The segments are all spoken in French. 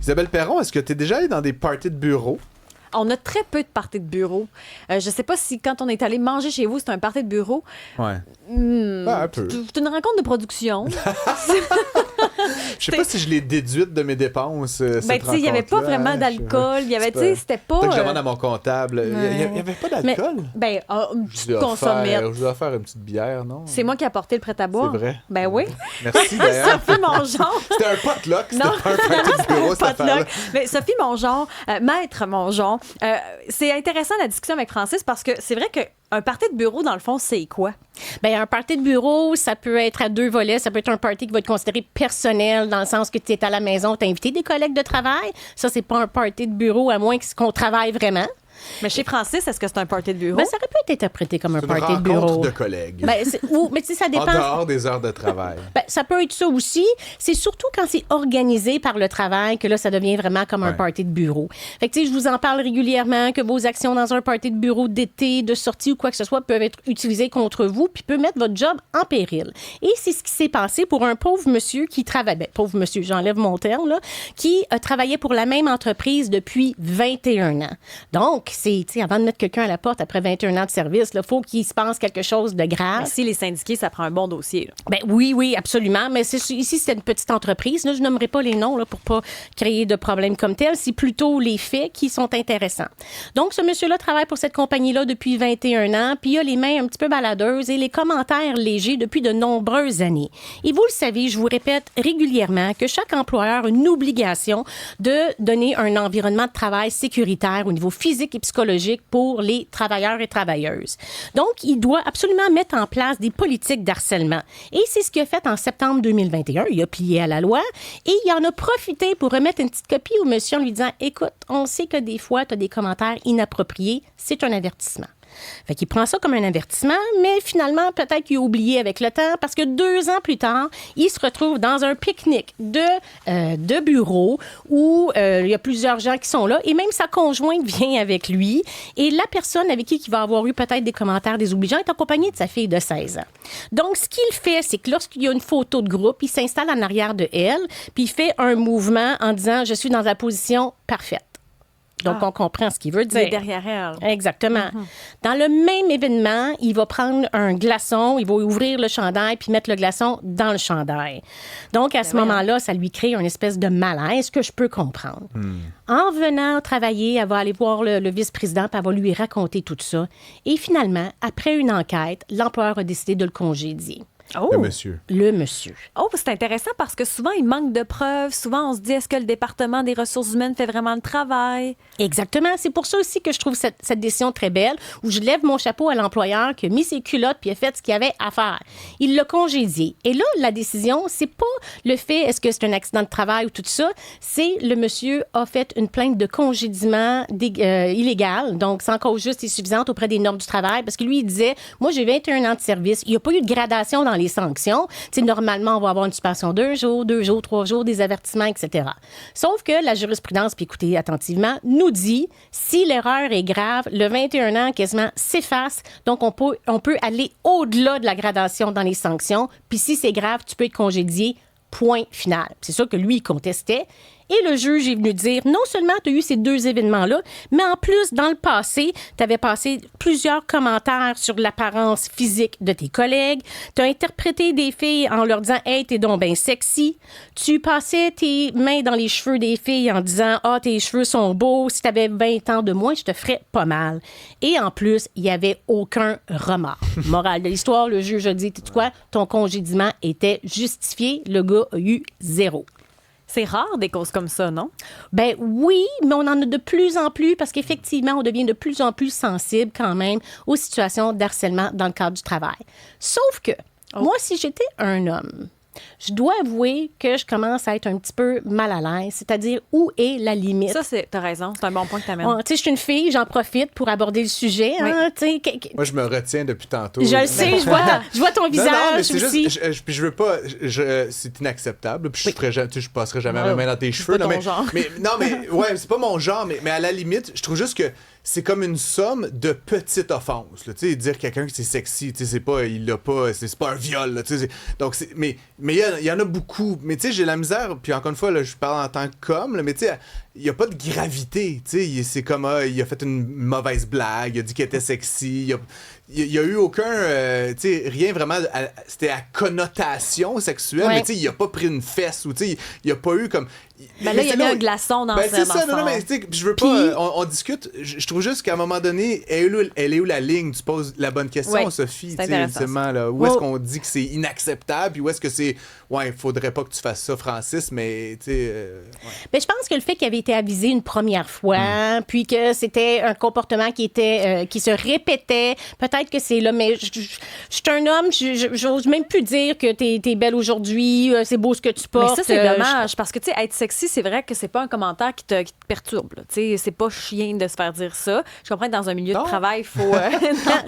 Isabelle Perron, est-ce que tu es déjà allée dans des parties de bureau? On a très peu de parties de bureau. Je sais pas si quand on est allé manger chez vous, c'est un party de bureau. Ouais. Un peu. C'est une rencontre de production. Je sais pas si je l'ai déduite de mes dépenses. Ben, tu sais, il n'y avait pas vraiment d'alcool. Il y avait, tu sais, c'était pas. Peut-être que je demande à mon comptable. Il n'y avait pas d'alcool? Ben, une petite consommette. Je dois faire une petite bière, non? C'est moi qui ai apporté le prêt-à-boire. C'est vrai? Ben oui. Merci, d'ailleurs. Sophie Mongeon. C'était un potluck, c'était pas un party de bureau, cette affaire-là. Mais Sophie Mongeon, maître Mongeon, c'est intéressant la discussion avec Francis parce que c'est vrai qu'un party de bureau, dans le fond, c'est quoi? Bien, un party de bureau, ça peut être à 2 volets. Ça peut être un party qui va être considéré personnel, dans le sens que tu es à la maison, tu as invité des collègues de travail. Ça, c'est pas un party de bureau, à moins qu'on travaille vraiment. Mais chez Francis, est-ce que c'est un party de bureau? Ben, ça aurait pu être interprété comme un party de bureau. Une rencontre de collègues. Ben, mais tu sais, ça dépend. En dehors des heures de travail. Ben, ça peut être ça aussi. C'est surtout quand c'est organisé par le travail que là, ça devient vraiment comme un party de bureau. Fait que, tu sais, je vous en parle régulièrement que vos actions dans un party de bureau d'été, de sortie ou quoi que ce soit peuvent être utilisées contre vous puis peut mettre votre job en péril. Et c'est ce qui s'est passé pour un pauvre monsieur qui travaillait, pauvre monsieur, j'enlève mon terme, là, qui travaillait pour la même entreprise depuis 21 ans. Donc, c'est, tu sais, avant de mettre quelqu'un à la porte après 21 ans de service, il faut qu'il se passe quelque chose de grave. Mais si les syndiqués, ça prend un bon dossier. Là. Ben oui, absolument. Mais ici, c'est une petite entreprise. Là, je nommerai pas les noms là, pour pas créer de problèmes comme tel. C'est plutôt les faits qui sont intéressants. Donc, ce monsieur-là travaille pour cette compagnie-là depuis 21 ans, puis il a les mains un petit peu baladeuses et les commentaires légers depuis de nombreuses années. Et vous le savez, je vous répète régulièrement que chaque employeur a une obligation de donner un environnement de travail sécuritaire au niveau physique et psychologique pour les travailleurs et travailleuses. Donc, il doit absolument mettre en place des politiques d'harcèlement. Et c'est ce qu'il a fait en septembre 2021. Il a plié à la loi et il en a profité pour remettre une petite copie au monsieur en lui disant « Écoute, on sait que des fois, tu as des commentaires inappropriés. C'est un avertissement. » Fait qu'il prend ça comme un avertissement, mais finalement, peut-être qu'il a oublié avec le temps parce que 2 ans plus tard, il se retrouve dans un pique-nique de bureau où il y a plusieurs gens qui sont là et même sa conjointe vient avec lui. Et la personne avec qui il va avoir eu peut-être des commentaires désobligeants est accompagnée de sa fille de 16 ans. Donc, ce qu'il fait, c'est que lorsqu'il y a une photo de groupe, il s'installe en arrière de elle, puis il fait un mouvement en disant « Je suis dans la position parfaite ». Donc, on comprend ce qu'il veut dire. Il est derrière elle. Exactement. Dans le même événement, il va prendre un glaçon, il va ouvrir le chandail puis mettre le glaçon dans le chandail. Donc, à ce moment-là, ça lui crée une espèce de malaise que je peux comprendre. En venant travailler, elle va aller voir le vice-président puis elle va lui raconter tout ça. Et finalement, après une enquête, l'employeur a décidé de le congédier. Oh. Le monsieur. Le monsieur. Oh, c'est intéressant parce que souvent, il manque de preuves. Souvent, on se dit, est-ce que le département des ressources humaines fait vraiment le travail? Exactement. C'est pour ça aussi que je trouve cette décision très belle, où je lève mon chapeau à l'employeur qui a mis ses culottes puis a fait ce qu'il avait à faire. Il l'a congédié. Et là, la décision, c'est pas le fait, est-ce que c'est un accident de travail ou tout ça, c'est le monsieur a fait une plainte de congédiement illégal, donc sans cause juste et suffisante auprès des normes du travail, parce que lui, il disait, moi, j'ai 21 ans de service, il n'y a pas eu de gradation dans les sanctions. Tu sais, normalement, on va avoir une suspension 2 jours, 3 jours, des avertissements, etc. Sauf que la jurisprudence, puis écoutez attentivement, nous dit, si l'erreur est grave, le 21 ans quasiment s'efface, donc on peut aller au-delà de la gradation dans les sanctions, puis si c'est grave, tu peux être congédié, point final. C'est ça que lui, il contestait. Et le juge est venu dire, non seulement tu as eu ces 2 événements-là, mais en plus, dans le passé, tu avais passé plusieurs commentaires sur l'apparence physique de tes collègues. Tu as interprété des filles en leur disant « Hey, t'es donc bien sexy ». Tu passais tes mains dans les cheveux des filles en disant « Ah, tes cheveux sont beaux. Si tu avais 20 ans de moins, je te ferais pas mal ». Et en plus, il n'y avait aucun remords. Morale de l'histoire, le juge a dit « Tu sais quoi? Ton congédiement était justifié. Le gars a eu 0 ». C'est rare des causes comme ça, non? Ben oui, mais on en a de plus en plus parce qu'effectivement, on devient de plus en plus sensible quand même aux situations d'harcèlement dans le cadre du travail. Sauf que, moi, si j'étais un homme, je dois avouer que je commence à être un petit peu mal à l'aise, c'est-à-dire où est la limite. Ça, t'as raison, c'est un bon point que t'amènes. Tu sais, je suis une fille, j'en profite pour aborder le sujet. Oui. Hein, Moi, je me retiens depuis tantôt. Je le sais, je vois ton visage non, mais c'est aussi. juste, puis je veux pas, c'est inacceptable. Puis je passerai jamais ma main dans tes cheveux. Pas ton genre. Ouais, c'est pas mon genre, mais à la limite, je trouve juste que c'est comme une somme de petites offenses. Tu sais, dire quelqu'un que c'est sexy, tu sais, c'est pas, il l'a pas, c'est pas un viol. Là, tu sais, donc, mais Mais il y en a beaucoup. Mais tu sais, j'ai la misère, puis encore une fois, là, je parle en tant qu'homme, là, mais tu sais, il n'y a pas de gravité. Tu sais, c'est comme, il a fait une mauvaise blague, il a dit qu'il était sexy, il y a eu aucun, tu sais, rien vraiment, c'était à connotation sexuelle, mais tu sais, il a pas pris une fesse, ou tu sais, il n'y a pas eu comme... Ben là, il y a mis un glaçon dans c'est ça, dans non, mais tu sais, je veux pas, on discute, je trouve juste qu'à un moment donné, elle est où la ligne? Tu poses la bonne question, Sophie, tu sais, ultimement, là, où est-ce qu'on dit que c'est inacceptable, puis où est-ce que c'est, il faudrait pas que tu fasses ça, Francis, mais tu sais... Ben, je pense que le fait qu'il avait été avisé une première fois, puis que c'était un comportement qui se répétait, peut-être que c'est là, mais je suis un homme, j'ose même plus dire que t'es belle aujourd'hui, c'est beau ce que tu portes. Mais ça, c'est dommage, parce que, tu sais, être sexy, c'est vrai que c'est pas un commentaire qui te perturbe. Tu sais, c'est pas chien de se faire dire ça. Je comprends que dans un milieu de travail, il faut...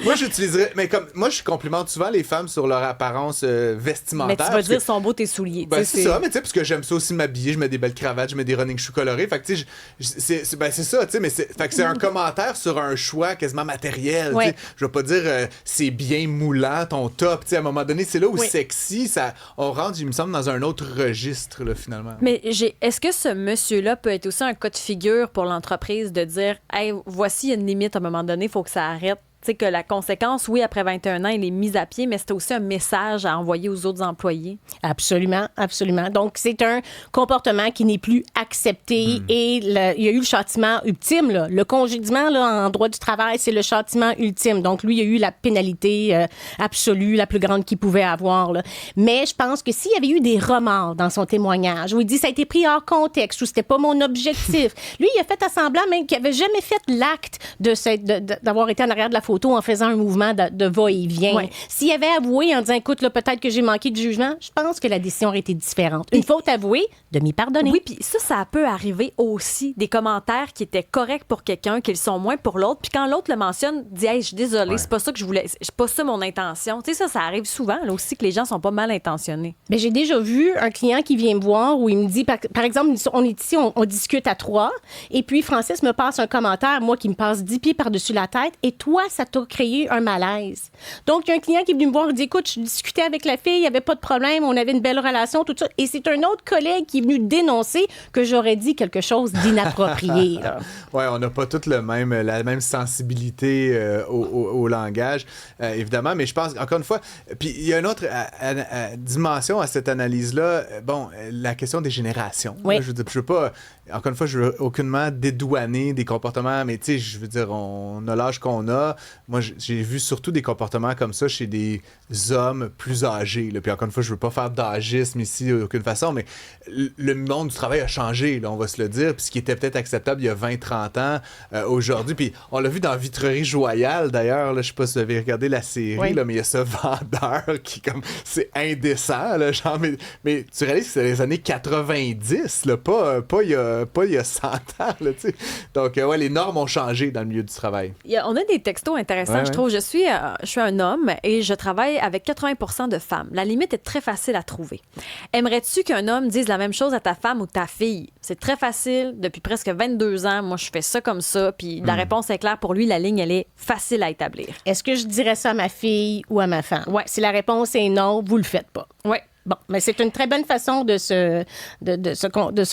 Moi, j'utiliserais... Mais comme moi, je complimente souvent les femmes sur leur apparence vestimentaire. Mais tu vas dire, sont beaux tes souliers. Ben, c'est ça, mais tu sais, parce que j'aime ça aussi m'habiller, je mets des belles cravates, je mets des running shoes colorés. Fait que, tu sais, c'est ça, tu sais, mais fait que c'est un commentaire sur un choix quasiment matériel. Ouais. Je vais pas dire c'est bien moulant ton top. Tu sais, à un moment donné, c'est là où sexy, on rentre, il me semble, dans un autre registre, là, finalement. Mais est-ce que ce monsieur-là peut être aussi un cas de figure pour l'entreprise de dire, hey, voici, il y a une limite à un moment donné, il faut que ça arrête? Tu sais, que la conséquence, oui, après 21 ans, il est mis à pied, mais c'est aussi un message à envoyer aux autres employés. Absolument, absolument. Donc, c'est un comportement qui n'est plus accepté et il y a eu le châtiment ultime. Là. Le congédiement là, en droit du travail, c'est le châtiment ultime. Donc, lui, il y a eu la pénalité absolue, la plus grande qu'il pouvait avoir. Là. Mais je pense que s'il y avait eu des remords dans son témoignage, où il dit ça a été pris hors contexte, où c'était pas mon objectif, lui, il a fait semblant même qu'il n'avait jamais fait l'acte d'avoir été en arrière de la photo en faisant un mouvement de va-et-vient. Ouais. S'il avait avoué en disant, écoute, là, peut-être que j'ai manqué de jugement, je pense que la décision aurait été différente. Une faute avouée, demi-pardonnée. Oui, puis ça peut arriver aussi, des commentaires qui étaient corrects pour quelqu'un, qu'ils sont moins pour l'autre, puis quand l'autre le mentionne, dit, hey, je suis désolée, c'est pas ça que je voulais, c'est pas ça mon intention. Tu sais, ça arrive souvent, là aussi, que les gens sont pas mal intentionnés. Mais j'ai déjà vu un client qui vient me voir où il me dit, par exemple, on est ici, on discute à 3, et puis Francis me passe un commentaire, moi qui me passe 10 pieds par-dessus la tête, et toi, ça t'a créé un malaise. Donc, il y a un client qui est venu me voir et dit, écoute, je discutais avec la fille, il n'y avait pas de problème, on avait une belle relation, tout ça. Et c'est un autre collègue qui est venu dénoncer que j'aurais dit quelque chose d'inapproprié. Oui, on n'a pas tous la même sensibilité au langage, évidemment, mais je pense, encore une fois, puis il y a une autre dimension à cette analyse-là, la question des générations. Oui. Là, je veux pas, encore une fois, je veux aucunement dédouaner des comportements, mais tu sais, je veux dire, on a l'âge qu'on a. Moi, j'ai vu surtout des comportements comme ça chez des hommes plus âgés. Là. Puis encore une fois, je veux pas faire d'âgisme ici d'aucune façon, mais le monde du travail a changé, là, on va se le dire. Puis ce qui était peut-être acceptable il y a 20-30 ans, aujourd'hui, puis on l'a vu dans Vitrerie Joyale, d'ailleurs, là, je sais pas si vous avez regardé la série, là, mais il y a ce vendeur qui, comme, c'est indécent, là, genre, mais tu réalises que c'est les années 90, là, pas il y a 100 ans, là, tu sais. Donc, les normes ont changé dans le milieu du travail. On a des textos intéressants, je trouve. Je suis un homme et je travaille avec 80% de femmes. La limite est très facile à trouver. Aimerais-tu qu'un homme dise la même chose à ta femme ou ta fille? C'est très facile. Depuis presque 22 ans, moi, je fais ça comme ça. Puis la réponse est claire pour lui. La ligne, elle est facile à établir. Est-ce que je dirais ça à ma fille ou à ma femme? Ouais. Si la réponse est non, vous le faites pas. Oui. Bon, mais c'est une très bonne façon de se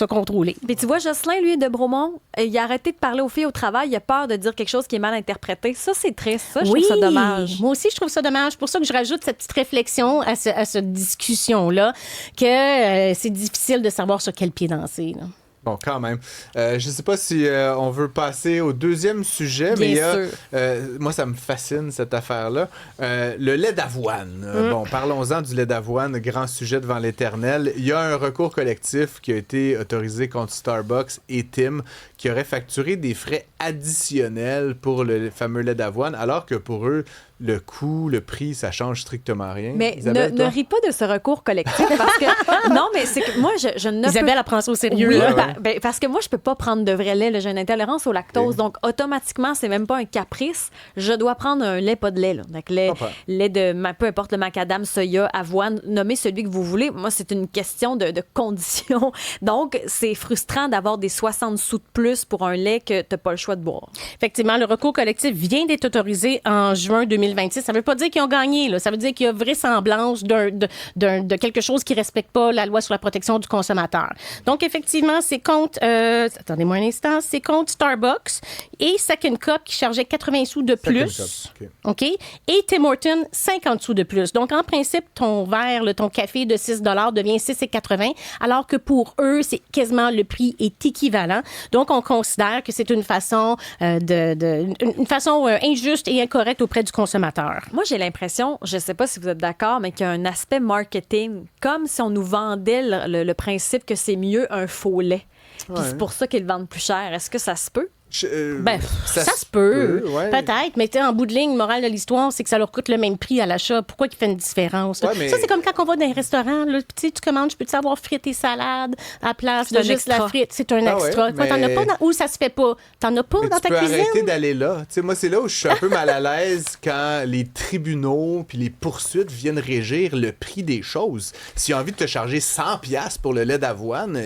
contrôler. Puis tu vois, Jocelyn, lui, de Bromont, il a arrêté de parler aux filles au travail. Il a peur de dire quelque chose qui est mal interprété. Ça, c'est triste. Ça, je trouve ça dommage. Moi aussi, je trouve ça dommage. C'est pour ça que je rajoute cette petite réflexion à cette discussion-là, que c'est difficile de savoir sur quel pied danser, là. Bon, quand même. Je ne sais pas si on veut passer au deuxième sujet, Bien mais moi, ça me fascine, cette affaire-là. Le lait d'avoine. Bon, parlons-en du lait d'avoine, grand sujet devant l'Éternel. Il y a un recours collectif qui a été autorisé contre Starbucks et Tim, qui aurait facturé des frais additionnels pour le fameux lait d'avoine, alors que pour eux, le coût, le prix, ça change strictement rien. Mais Isabelle, ne ris pas de ce recours collectif parce que non, mais c'est que moi je ne Isabelle apprend ça au sérieux. Oui, là. parce que moi je peux pas prendre de vrai lait. Là. J'ai une intolérance au lactose, donc automatiquement c'est même pas un caprice. Je dois prendre un lait pas de lait. Là. Donc lait de peu importe le macadam, soya, avoine, nommez celui que vous voulez. Moi c'est une question de condition. Donc c'est frustrant d'avoir des 60 sous de plus pour un lait que t'as pas le choix de boire. Effectivement, le recours collectif vient d'être autorisé en juin 2021 2026. Ça veut pas dire qu'ils ont gagné, là. Ça veut dire qu'il y a vraisemblance de quelque chose qui respecte pas la loi sur la protection du consommateur. Donc, effectivement, c'est contre, attendez-moi un instant, c'est contre Starbucks et Second Cup qui chargeait 80 sous de plus. OK? Et Tim Hortons, 50 sous de plus. Donc, en principe, ton verre, ton café de 6 devient 6,80 alors que pour eux, c'est quasiment le prix est équivalent. Donc, on considère que c'est une façon, une façon injuste et incorrecte auprès du consommateur. Moi, j'ai l'impression, je ne sais pas si vous êtes d'accord, mais qu'il y a un aspect marketing, comme si on nous vendait le principe que c'est mieux un faux lait. Puis c'est pour ça qu'ils le vendent plus cher. Est-ce que ça se peut? Ça se peut. Peut-être, mais en bout de ligne, morale de l'histoire, c'est que ça leur coûte le même prix à l'achat. Pourquoi qu'il fait une différence? Ça, c'est comme quand on va dans un restaurant, là, tu commandes, je peux-tu avoir frites et salades à la place de juste la frite? C'est un extra. Quoi, t'en as pas où ça se fait pas? T'en as pas dans ta cuisine? Tu peux arrêter d'aller là. T'sais, moi, c'est là où je suis un peu mal à l'aise quand les tribunaux puis les poursuites viennent régir le prix des choses. S'ils ont envie de te charger 100$ pour le lait d'avoine,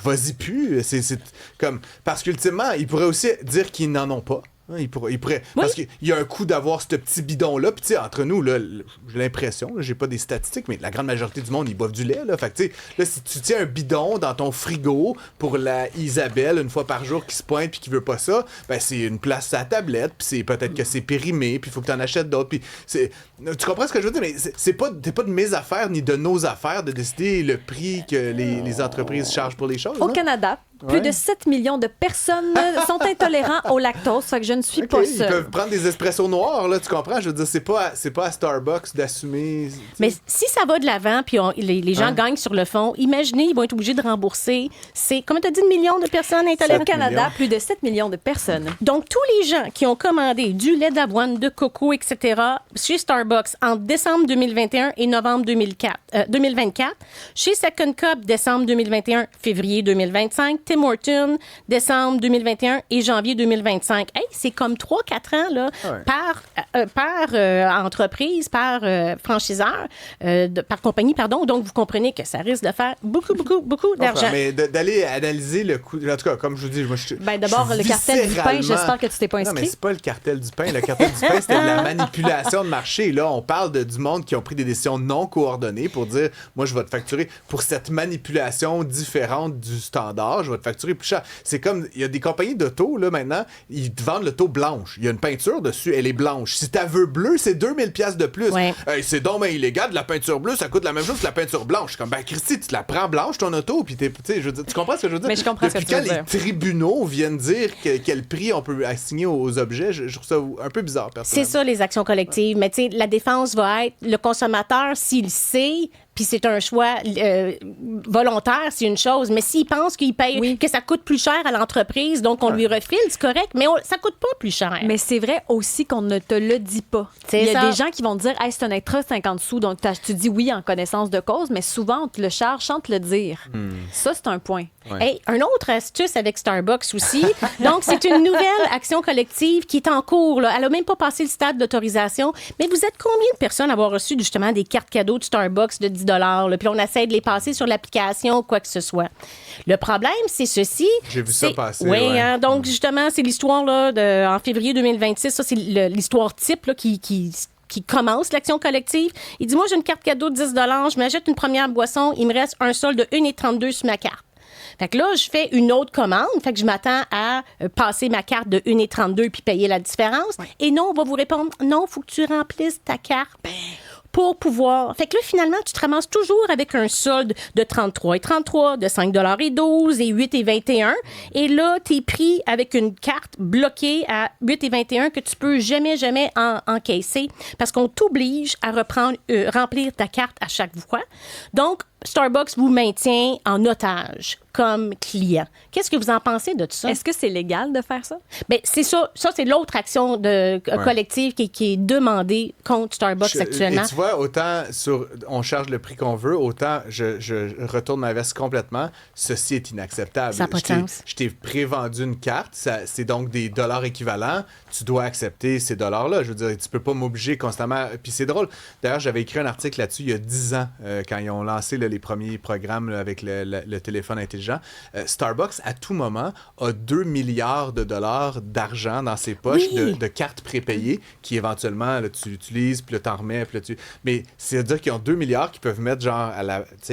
vas-y plus. C'est comme... Parce qu'ultimement, ils pourraient aussi dire qu'ils n'en ont pas. Il pourrait, parce qu'il y a un coût d'avoir ce petit bidon-là. Puis, tu sais, entre nous, là, j'ai l'impression, là, j'ai pas des statistiques, mais la grande majorité du monde, ils boivent du lait. Là. Fait que, tu sais, là, si tu tiens un bidon dans ton frigo pour la Isabelle, une fois par jour, qui se pointe puis qui veut pas ça, ben, c'est une place à la tablette. Puis, c'est peut-être que c'est périmé. Puis, il faut que tu en achètes d'autres. Puis, tu comprends ce que je veux dire? Mais c'est pas de mes affaires ni de nos affaires de décider le prix que les entreprises chargent pour les choses. Au Canada, plus de 7 millions de personnes sont intolérants au lactose. Fait que je ne suis pas seule. Ils peuvent prendre des espressos noirs, là, tu comprends? Je veux dire, c'est pas à Starbucks d'assumer... Mais si ça va de l'avant, puis les gens gagnent sur le fond, imaginez, ils vont être obligés de rembourser. C'est, comment tu as dit, de millions de personnes intolérantes? Au Canada, plus de 7 millions de personnes. Donc, tous les gens qui ont commandé du lait d'avoine, de coco, etc., chez Starbucks en décembre 2021 et novembre 2024, chez Second Cup, décembre 2021, février 2025, Tim Hortons, décembre 2021 et janvier 2025. Hey, c'est comme 3-4 ans là, par entreprise, par franchiseur, par compagnie, pardon. Donc, vous comprenez que ça risque de faire beaucoup d'argent. Mais d'aller analyser le coût... En tout cas, comme je vous dis, moi, d'abord, le cartel du pain, j'espère que tu t'es pas inscrit. Non, mais c'est pas le cartel du pain. Le cartel du pain, c'était de la manipulation de marché. Là, on parle du monde qui ont pris des décisions non coordonnées pour dire, moi, je vais te facturer pour cette manipulation différente du standard, je vais te facturer plus cher. C'est comme, il y a des compagnies d'auto, là, maintenant, ils te vendent l'auto blanche. Il y a une peinture dessus, elle est blanche. Si ta veux bleue, c'est 2000$ de plus. Ouais. Hey, c'est donc ben illégal, de la peinture bleue, ça coûte la même chose que la peinture blanche. Comme, ben, Christy, tu te la prends blanche, ton auto, puis tu comprends ce que je veux dire? Mais je comprends Depuis ce que tu veux dire. quand les tribunaux viennent dire quel prix on peut assigner aux objets, je trouve ça un peu bizarre, personnellement. C'est ça, les actions collectives. Mais tu sais, la défense va être le consommateur, s'il sait, puis c'est un choix volontaire, c'est une chose. Mais s'il pense qu'il paye, que ça coûte plus cher à l'entreprise, donc on lui refile, c'est correct, mais ça coûte pas plus cher. Mais c'est vrai aussi qu'on ne te le dit pas. Il y a des gens qui vont te dire, hey, c'est un extra 50 sous, donc tu dis oui en connaissance de cause, mais souvent on te le charge sans te le dire. Ça, c'est un point. Ouais. Hey, un autre astuce avec Starbucks aussi. Donc, c'est une nouvelle action collective qui est en cours. Là. Elle n'a même pas passé le stade d'autorisation. Mais vous êtes combien de personnes à avoir reçu justement des cartes cadeaux de Starbucks de 10 là? Puis on essaie de les passer sur l'application ou quoi que ce soit. Le problème, c'est ceci. J'ai vu ça passer. Oui, hein, donc justement, c'est l'histoire là, en février 2026. Ça, c'est l'histoire type là, qui commence l'action collective. Il dit, moi, j'ai une carte cadeau de 10 je m'achète une première boisson, il me reste un solde de 1,32 sur ma carte. Fait que là, je fais une autre commande. Fait que je m'attends à passer ma carte de 1,32 puis payer la différence. Ouais. Et non, on va vous répondre, non, il faut que tu remplisses ta carte. Pour pouvoir... Fait que là, finalement, tu te ramasses toujours avec un solde de 33,33, de 5,12 et 8,21. Et là, t'es pris avec une carte bloquée à 8,21 que tu peux jamais encaisser parce qu'on t'oblige à remplir ta carte à chaque fois. Donc, Starbucks vous maintient en otage comme client. Qu'est-ce que vous en pensez de tout ça? Est-ce que c'est légal de faire ça? Bien, c'est ça. Ça, c'est l'autre action collective qui est demandée contre Starbucks actuellement. Et tu vois, autant on charge le prix qu'on veut, autant je retourne ma veste complètement. Ceci est inacceptable. Ça n'a pas de sens. Je t'ai prévendu une carte. C'est donc des dollars équivalents. Tu dois accepter ces dollars-là. Je veux dire, tu peux pas m'obliger constamment. Puis c'est drôle. D'ailleurs, j'avais écrit un article là-dessus il y a 10 ans, quand ils ont lancé le là, les premiers programmes là, avec le téléphone intelligent. Starbucks, à tout moment, a 2 milliards de dollars d'argent dans ses poches de cartes prépayées qui, éventuellement, là, tu utilises, puis là, t'en remets, puis là, Mais c'est-à-dire qu'ils ont 2 milliards qu'ils peuvent mettre, genre,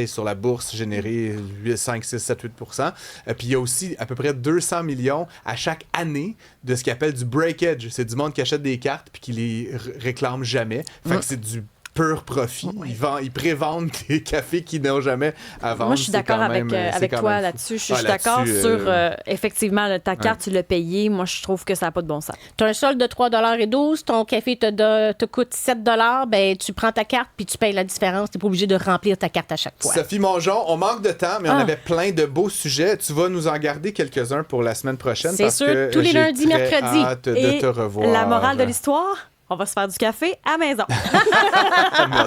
sur la bourse, générer 5, 6, 7, 8%. Puis il y a aussi à peu près 200 millions à chaque année de ce qu'ils appellent du breakage. C'est du monde qui achète des cartes puis qui les réclame jamais. Fait que c'est du pur profit. Ils prévendent des cafés qu'ils n'ont jamais à vendre. Moi, je suis d'accord avec toi là-dessus. Je suis d'accord sur, effectivement, ta carte, tu l'as payée. Moi, je trouve que ça n'a pas de bon sens. Tu as un solde de 3,12 $, ton café te coûte 7 $, ben, tu prends ta carte puis tu payes la différence. Tu n'es pas obligé de remplir ta carte à chaque fois. Sophie Mongeon, on manque de temps, mais on avait plein de beaux sujets. Tu vas nous en garder quelques-uns pour la semaine prochaine. C'est sûr, que tous les lundis, mercredis. Hâte de te revoir. La morale de l'histoire, on va se faire du café à la maison.